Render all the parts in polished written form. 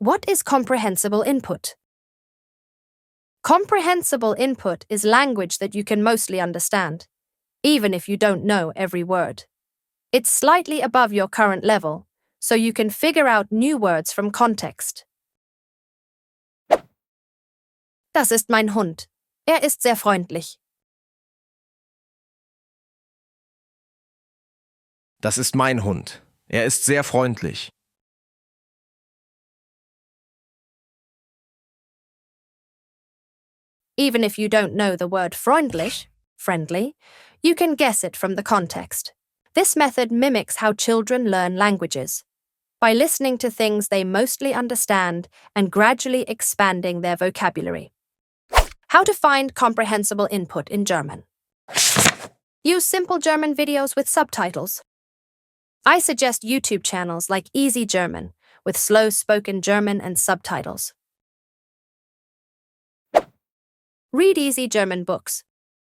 What is comprehensible input? Comprehensible input is language that you can mostly understand, even if you don't know every word. It's slightly above your current level, so you can figure out new words from context. Das ist mein Hund. Ist sehr freundlich. Das ist mein Hund. Ist sehr freundlich. Even if you don't know the word freundlich, friendly, you can guess it from the context. This method mimics how children learn languages, by listening to things they mostly understand and gradually expanding their vocabulary. How to find comprehensible input in German. Use simple German videos with subtitles. I suggest YouTube channels like Easy German, with slow-spoken German and subtitles. Read easy German books.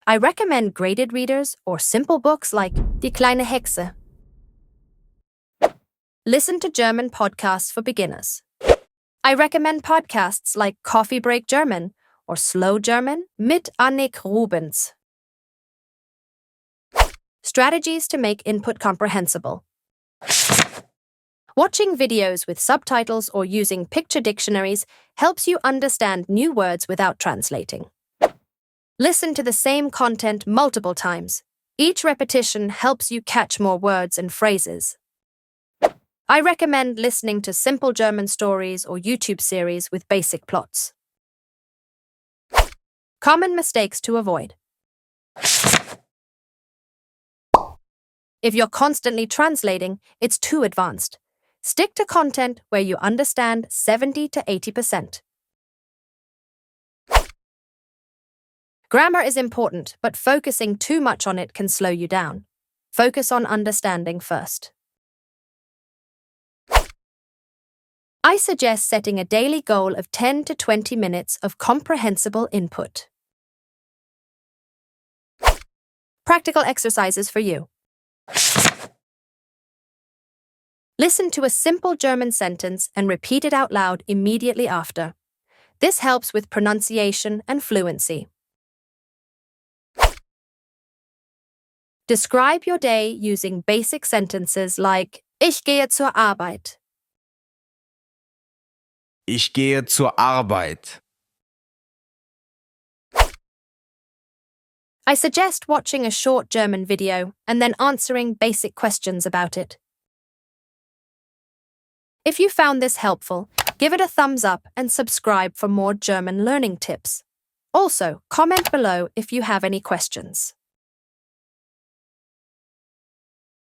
I recommend graded readers or simple books like Die kleine Hexe. Listen to German podcasts for beginners. I recommend podcasts like Coffee Break German or Slow German mit Annik Rubens. Strategies to make input comprehensible. Watching videos with subtitles or using picture dictionaries helps you understand new words without translating. Listen to the same content multiple times. Each repetition helps you catch more words and phrases. I recommend listening to simple German stories or YouTube series with basic plots. Common mistakes to avoid. If you're constantly translating, it's too advanced. Stick to content where you understand 70 to 80%. Grammar is important, but focusing too much on it can slow you down. Focus on understanding first. I suggest setting a daily goal of 10 to 20 minutes of comprehensible input. Practical exercises for you. Listen to a simple German sentence and repeat it out loud immediately after. This helps with pronunciation and fluency. Describe your day using basic sentences like Ich gehe zur Arbeit. Ich gehe zur Arbeit. I suggest watching a short German video and then answering basic questions about it. If you found this helpful, give it a thumbs up and subscribe for more German learning tips. Also, comment below if you have any questions.